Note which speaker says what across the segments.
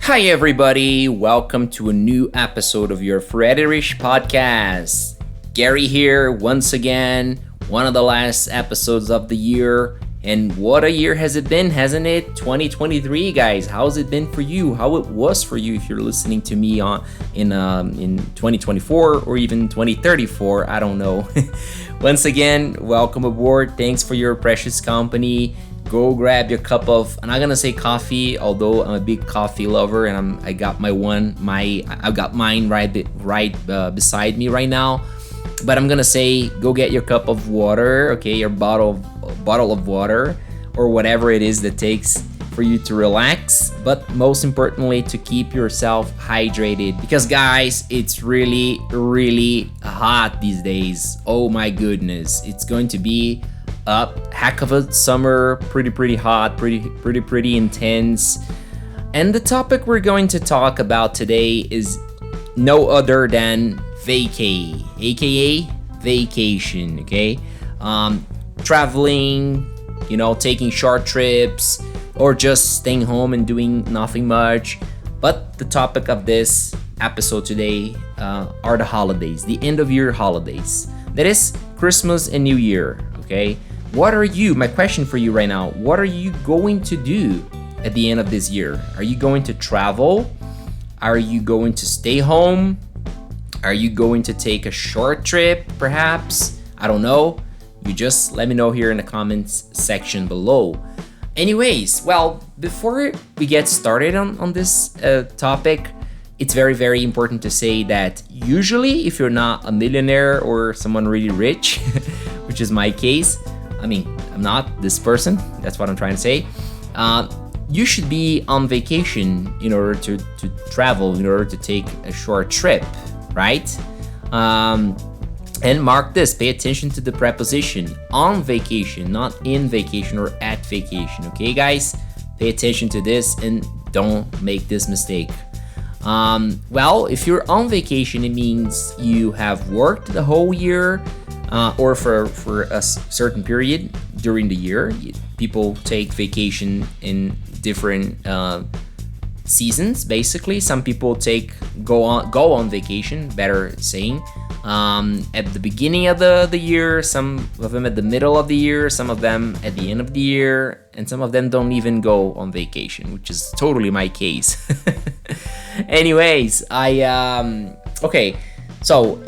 Speaker 1: Hi, everybody. Welcome to a new episode of your Frederish podcast. Gary here once again, one of the last episodes of the year. And what a year has it been, hasn't it? 2023, guys. How's it been for you? How it was for you if you're listening to me in 2024 or even 2034? I don't know. Once again, welcome aboard. Thanks for your precious company. Go grab your cup of, I'm not gonna say coffee, although I'm a big coffee lover, and I got I got mine right beside me right now. But I'm gonna say, go get your cup of water, okay, your bottle of water, or whatever it is that takes for you to relax. But most importantly, to keep yourself hydrated, because guys, it's really, really hot these days. Oh my goodness, it's going to be a heck of a summer, pretty hot, pretty intense. And the topic we're going to talk about today is no other than vacay, aka vacation, okay? Traveling, taking short trips, or just staying home and doing nothing much. But the topic of this episode today are the holidays, the end of year holidays. That is Christmas and New Year, okay? My question for you right now, what are you going to do at the end of this year? Are you going to travel? Are you going to stay home? Are you going to take a short trip, perhaps? I don't know. You just let me know here in the comments section below. Anyways, well, before we get started on this topic, it's very, very important to say that usually if you're not a millionaire or someone really rich, which is my case, I'm not this person, that's what I'm trying to say. You should be on vacation in order to travel, in order to take a short trip, right? And mark this, pay attention to the preposition on vacation, not in vacation or at vacation, okay guys? Pay attention to this and don't make this mistake. Well, if you're on vacation, it means you have worked the whole year, or for a certain period during the year. People take vacation in different seasons, basically. Some people go on vacation, better saying, at the beginning of the year, some of them at the middle of the year, some of them at the end of the year, and some of them don't even go on vacation, which is totally my case. Anyways, okay. So,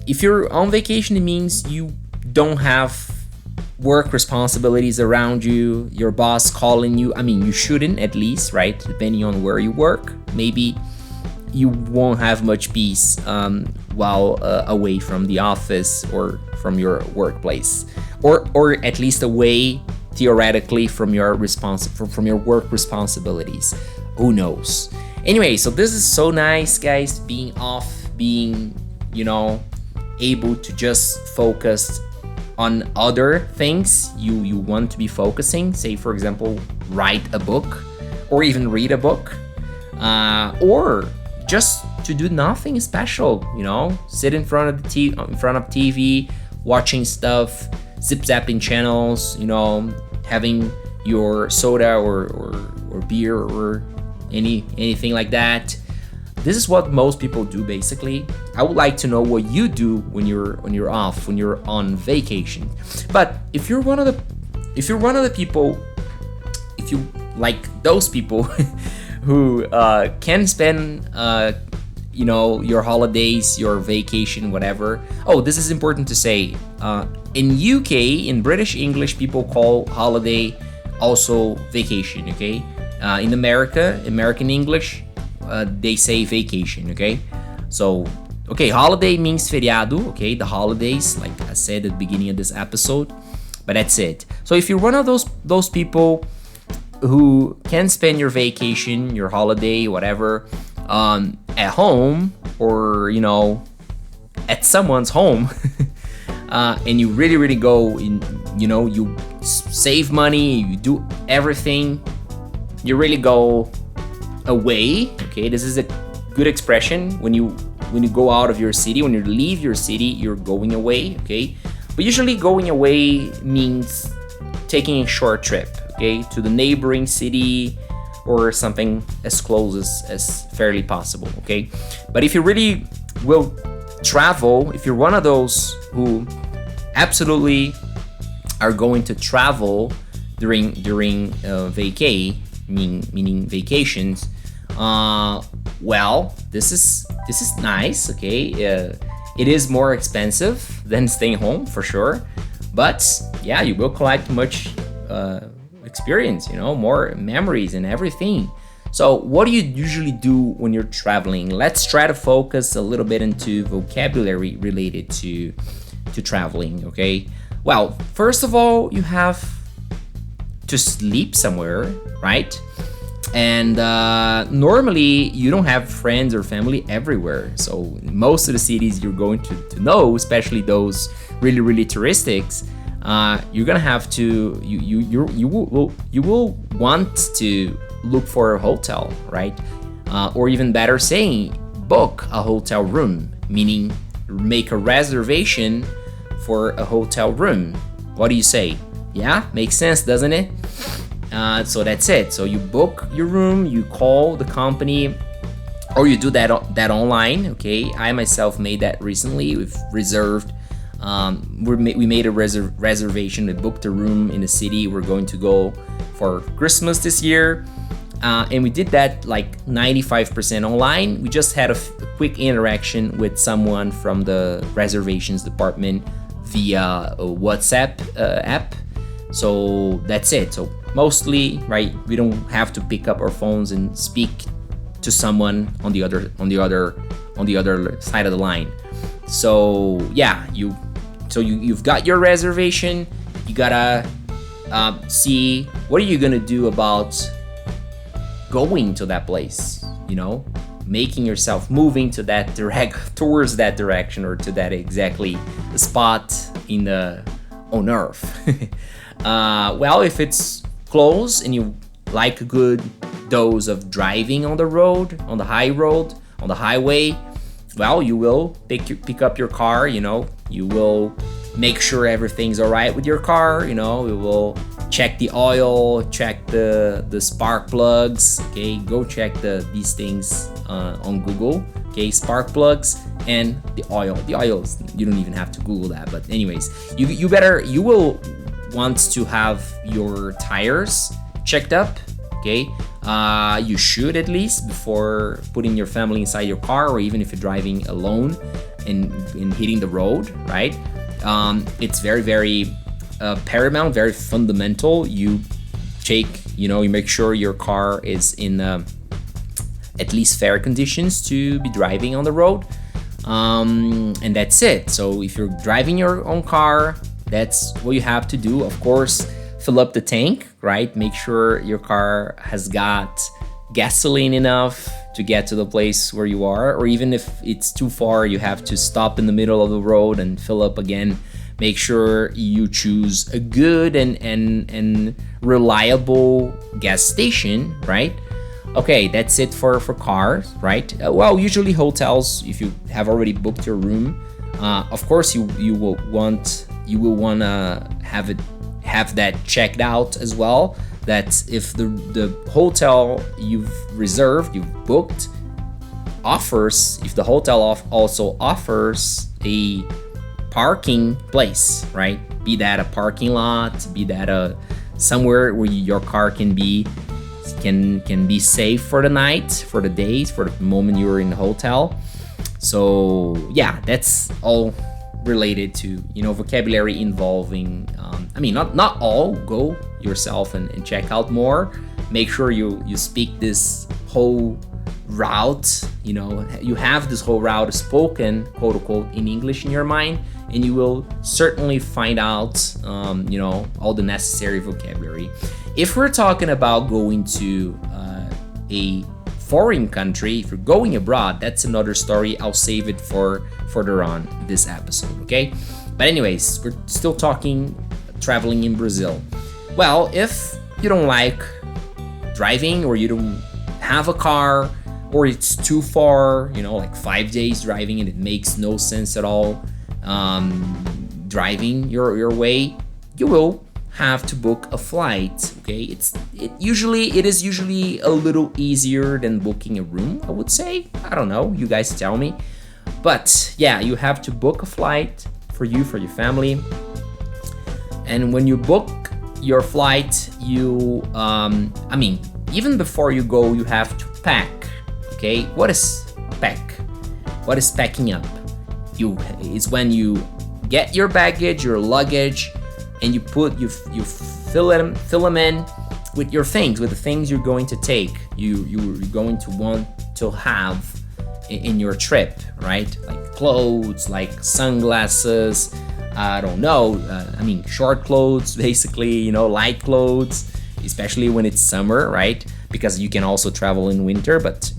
Speaker 1: if you're on vacation, it means you don't have work responsibilities around you, your boss calling you. You shouldn't, at least, right? Depending on where you work. Maybe you won't have much peace while away from the office or from your workplace. Or at least away, theoretically, from your work responsibilities. Who knows? Anyway, so this is so nice, guys, being off, being able to just focus on other things you want to be focusing. Say, for example, write a book or even read a book, or just to do nothing special, sit in front of TV, watching stuff, zip-zapping channels, having your soda or beer or anything like that. This is what most people do, basically. I would like to know what you do when you're off, when you're on vacation. But if you're one of the people, if you like those people who can spend your holidays, your vacation, whatever. Oh, this is important to say. In UK, in British English, people call holiday also vacation, okay? In American English, they say vacation, okay? So, okay, holiday means feriado, okay? The holidays, like I said at the beginning of this episode. But that's it. So if you're one of those people who can spend your vacation, your holiday, whatever, at home or, at someone's home, and you really go in, you save money, you do everything, you really go away, okay? This is a good expression. When you go out of your city, when you leave your city, you're going away, okay? But usually going away means taking a short trip, okay, to the neighboring city or something as close as fairly possible, okay? But if you really will travel, if you're one of those who absolutely are going to travel during meaning vacations, well, this is nice, okay? It is more expensive than staying home for sure, but yeah, you will collect much experience, more memories and everything. So what do you usually do when you're traveling? Let's try to focus a little bit into vocabulary related to traveling, okay? Well, first of all, you have to sleep somewhere, right? And normally you don't have friends or family everywhere. So most of the cities you're going to know, especially those really touristics, you're gonna have to you will want to look for a hotel, right? Or even better saying, book a hotel room, meaning make a reservation for a hotel room. What do you say? Yeah, makes sense, doesn't it? So that's it. So you book your room, you call the company, or you do that online. Okay, I myself made that recently. We've reserved. We made a reservation. We booked a room in the city. We're going to go for Christmas this year, and we did that like 95% online. We just had a quick interaction with someone from the reservations department via a WhatsApp app. So that's it. So mostly, right, we don't have to pick up our phones and speak to someone on the other side of the line. So yeah, you've got your reservation. You gotta see what are you gonna do about going to that place. Making yourself moving to that towards that direction, or to that exactly spot on Earth. Well, if it's close and you like a good dose of driving on the road, on the high road, on the highway, well, you will pick up your car. You will make sure everything's all right with your car. We will check the oil, check the spark plugs. Okay, go check these things on Google. Okay, spark plugs and the oil. The oils, you don't even have to Google that. But anyways, you will want to have your tires checked up. Okay, you should at least before putting your family inside your car, or even if you're driving alone and hitting the road, right? It's very paramount, very fundamental. You make sure your car is in at least fair conditions to be driving on the road, and that's it. So if you're driving your own car, that's what you have to do. Of course, fill up the tank, right? Make sure your car has got gasoline enough to get to the place where you are, or even if it's too far, you have to stop in the middle of the road and fill up again. Make sure you choose a good and reliable gas station, right? Okay, that's it for cars, right? Well, usually hotels, if you have already booked your room, of course you will want to have that checked out as well. That if the hotel you've booked offers, if the hotel also offers a parking place, right? Be that a parking lot, be that somewhere where your car can be safe for the night, for the days, for the moment you're in the hotel. So yeah, that's all related to vocabulary involving. Not all. Go yourself and check out more. Make sure you speak this whole route. You have this whole route spoken, quote unquote, in English in your mind, and you will certainly find out all the necessary vocabulary. If we're talking about going to a foreign country, if you're going abroad, that's another story. I'll save it for further on this episode, okay? But anyways, we're still talking traveling in Brazil. Well, if you don't like driving, or you don't have a car, or it's too far, like 5 days driving and it makes no sense at all, driving your way, you will have to book a flight. Okay, it is usually a little easier than booking a room, I would say. I don't know, you guys tell me. But yeah, you have to book a flight for you, for your family. And when you book your flight, you even before you go, you have to pack. Okay, what is pack? What is packing up? It's when you get your baggage, your luggage, and you fill them in with your things, with the things you're going to take, you're going to want to have in your trip, right? Like clothes, like sunglasses, I don't know, short clothes, basically, light clothes, especially when it's summer, right? Because you can also travel in winter, but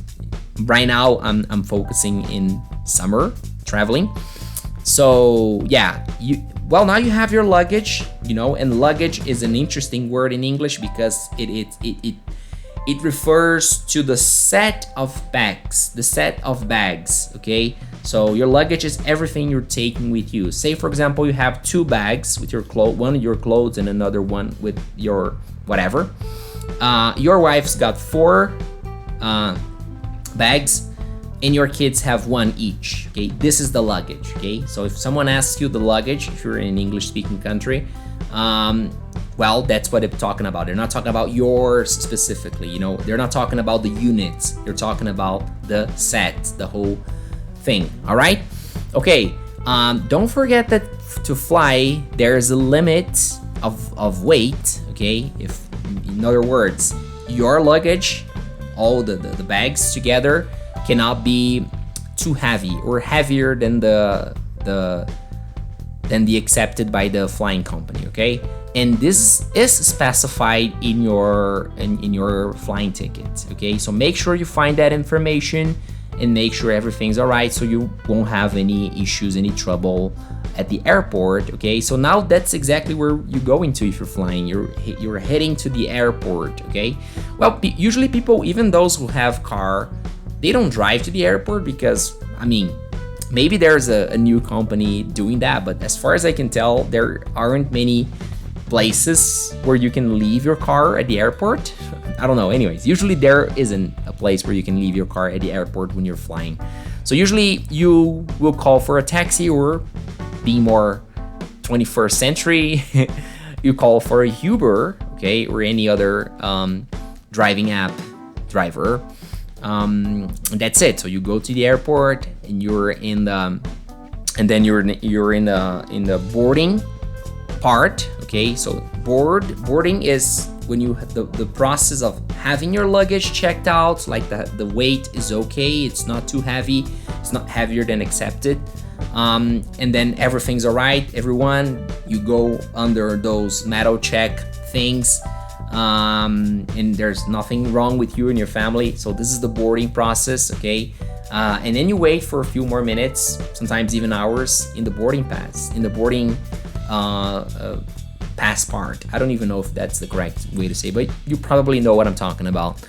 Speaker 1: right now I'm focusing in summer traveling. So yeah, now you have your luggage, and luggage is an interesting word in English because it refers to the set of bags, okay? So your luggage is everything you're taking with you. Say for example, you have two bags with your one of your clothes and another one with your whatever. Your wife's got 4 bags, and your kids have 1 each. Okay, this is the luggage. Okay, so if someone asks you the luggage, if you're in an English-speaking country, that's what they're talking about. They're not talking about yours specifically. They're not talking about the units. They're talking about the set, the whole thing. All right. Okay. Don't forget that to fly, there is a limit of weight. Okay. If, in other words, your luggage, all the bags together, cannot be too heavy or heavier than the accepted by the flying company, okay? And this is specified in your flying ticket, okay? So make sure you find that information and make sure everything's all right, so you won't have any issues, any trouble at the airport, okay? So now that's exactly where you're going to if you're flying. You're heading to the airport, okay? Well, usually people, even those who have car, they don't drive to the airport because, maybe there's a new company doing that, but as far as I can tell, there aren't many places where you can leave your car at the airport. I don't know. Anyways, usually there isn't a place where you can leave your car at the airport when you're flying. So usually you will call for a taxi, or being more 21st century, you call for a Uber, okay, or any other driving app driver. That's it. So you go to the airport and you're in the boarding part. Okay, so boarding is when you the process of having your luggage checked out, like the weight is okay, it's not too heavy, it's not heavier than accepted, and then everything's all right. Everyone, you go under those metal check things. And there's nothing wrong with you and your family. So this is the boarding process, okay? And then you wait for a few more minutes, sometimes even hours, in the boarding pass part. I don't even know if that's the correct way to say, but you probably know what I'm talking about.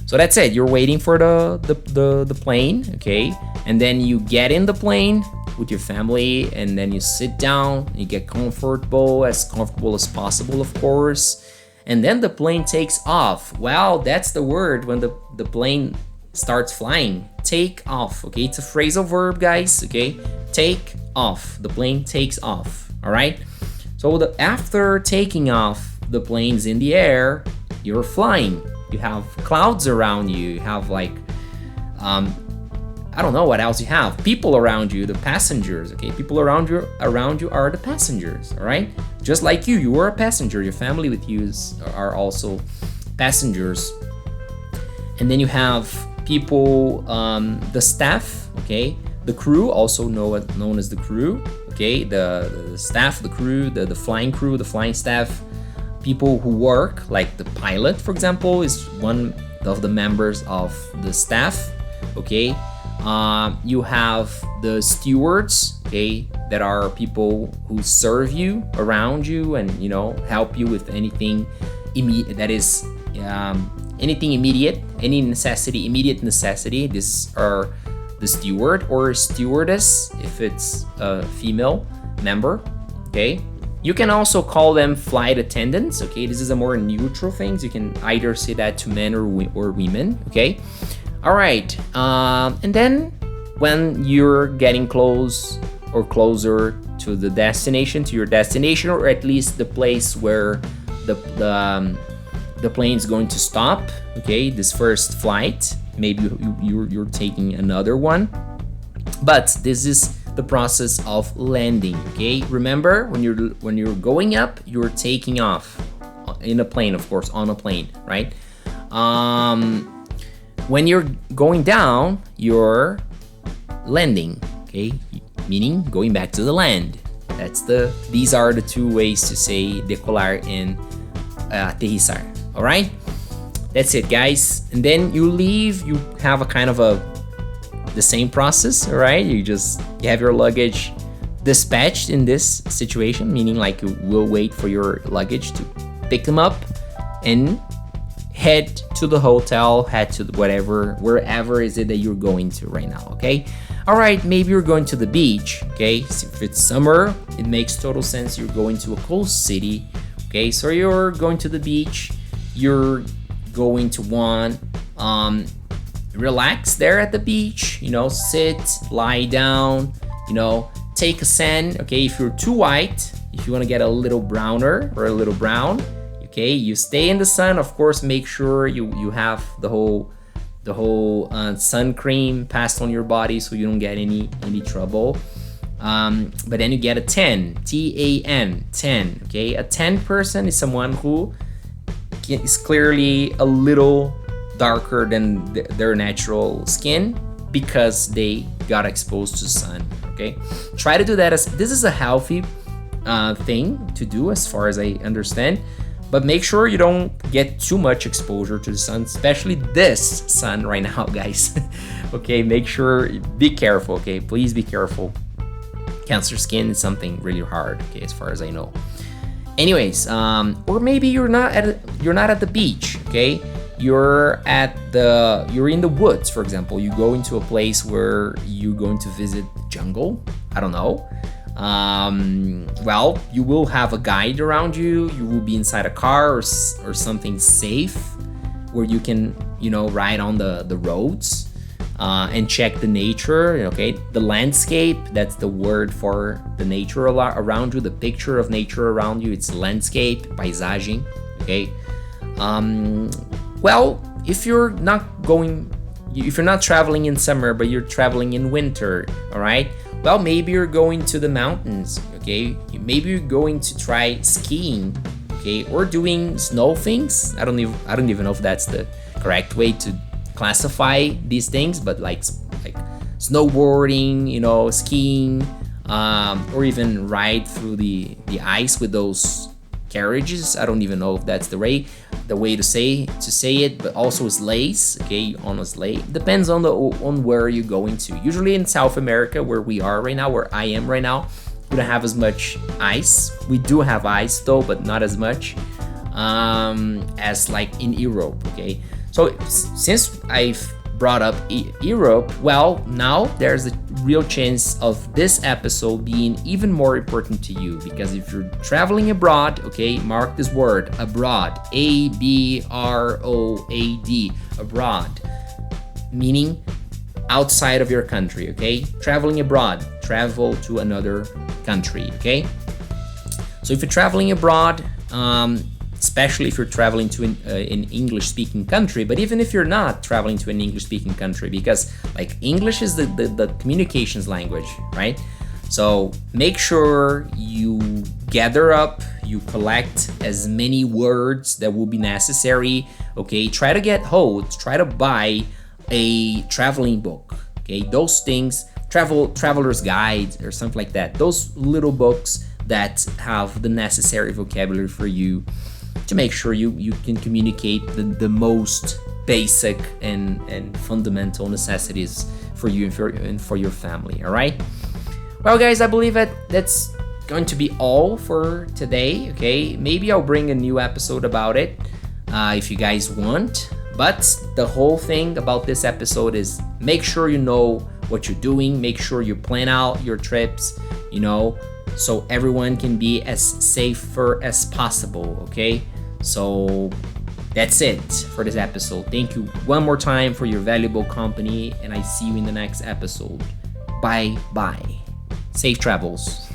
Speaker 1: So that's it. You're waiting for the plane, okay? And then you get in the plane with your family, and then you sit down, you get comfortable as possible, of course. And then the plane takes off. Well, that's the word when the plane starts flying. Take off, okay? It's a phrasal verb, guys, okay? Take off. The plane takes off, all right? So after taking off, the plane's in the air, you're flying. You have clouds around you. You have I don't know what else you have. People around you, the passengers, okay? People around you are the passengers, all right? Just like you are a passenger. Your family with you are also passengers. And then you have people, the staff, okay? The crew, also known as the crew, okay? The staff, the crew, the flying crew, the flying staff. People who work, like the pilot, for example, is one of the members of the staff, okay? You have the stewards, okay, that are people who serve you around you and help you with anything anything immediate, any necessity, immediate necessity. These are the steward or stewardess if it's a female member, okay. You can also call them flight attendants, okay? This is a more neutral thing. You can either say that to men or women, okay? All right, and then when you're getting close or closer to the destination, to your destination, or at least the place where the plane is going to stop, okay? This first flight, maybe you're taking another one, but this is the process of landing, okay? Remember, when you're going up, you're taking off in a plane, of course, on a plane, right? When you're going down, you're landing, okay? Meaning going back to the land. These are the two ways to say decolar and aterrissar, all right? That's it, guys. And then you leave, you have a kind of the same process, all right? You have your luggage dispatched in this situation, meaning like you will wait for your luggage to pick them up and head to the hotel, head to wherever is it that you're going to right now, okay? All right, maybe you're going to the beach, okay? So if it's summer, it makes total sense. You're going to a coast city, okay? So you're going to the beach. You're going to want relax there at the beach, sit, lie down, take a sand, okay? If you're too white, if you want to get a little browner or a little brown, okay, you stay in the sun. Of course, make sure you have the whole sun cream passed on your body so you don't get any trouble. But then you get a tan, T-A-N, tan, okay? A tan person is someone who is clearly a little darker than their natural skin because they got exposed to sun, okay? Try to do that. This is a healthy thing to do as far as I understand, but make sure you don't get too much exposure to the sun, especially this sun right now, guys. Okay, make sure, be careful, okay? Please be careful. Cancer skin is something really hard, okay, as far as I know. Anyways, or maybe you're not at the beach, okay? You're in the woods, for example. You go into a place where you're going to visit jungle. I don't know. Well, you will have a guide around you. You will be inside a car or something safe where you can, ride on the roads and check the nature. Okay, the landscape. That's the word for the nature around you. The picture of nature around you. It's landscape, paisagem. Okay. Well, if you're not traveling in summer, but you're traveling in winter, all right? Well, maybe you're going to the mountains, okay? Maybe you're going to try skiing, okay? Or doing snow things. I don't even know if that's the correct way to classify these things, but like snowboarding, skiing, or even ride through the ice with those carriages. I don't even know if that's the way to say it, but also sleighs, okay, on a sleigh. Depends on where you're going to. Usually in South America, where we are right now, where I am right now, we don't have as much ice. We do have ice though, but not as much as like in Europe, okay? So since I've brought up Europe, well, now there's a real chance of this episode being even more important to you, because if you're traveling abroad, okay, mark this word, abroad, A-B-R-O-A-D, abroad, meaning outside of your country, okay? Traveling abroad, travel to another country, okay? So if you're traveling abroad, especially if you're traveling to an English-speaking country, but even if you're not traveling to an English-speaking country, because like English is the communications language, right? So make sure you gather up, you collect as many words that will be necessary, okay? Try to buy a traveling book, okay? Those things, traveler's guides or something like that. Those little books that have the necessary vocabulary for you, to make sure you can communicate the most basic and fundamental necessities for you and for your family, all right? Well, guys, I believe that's going to be all for today, okay? Maybe I'll bring a new episode about it if you guys want, but the whole thing about this episode is make sure you know what you're doing, make sure you plan out your trips, so everyone can be as safer as possible, okay? So that's it for this episode. Thank you one more time for your valuable company, and I see you in the next episode. Bye bye. Safe travels.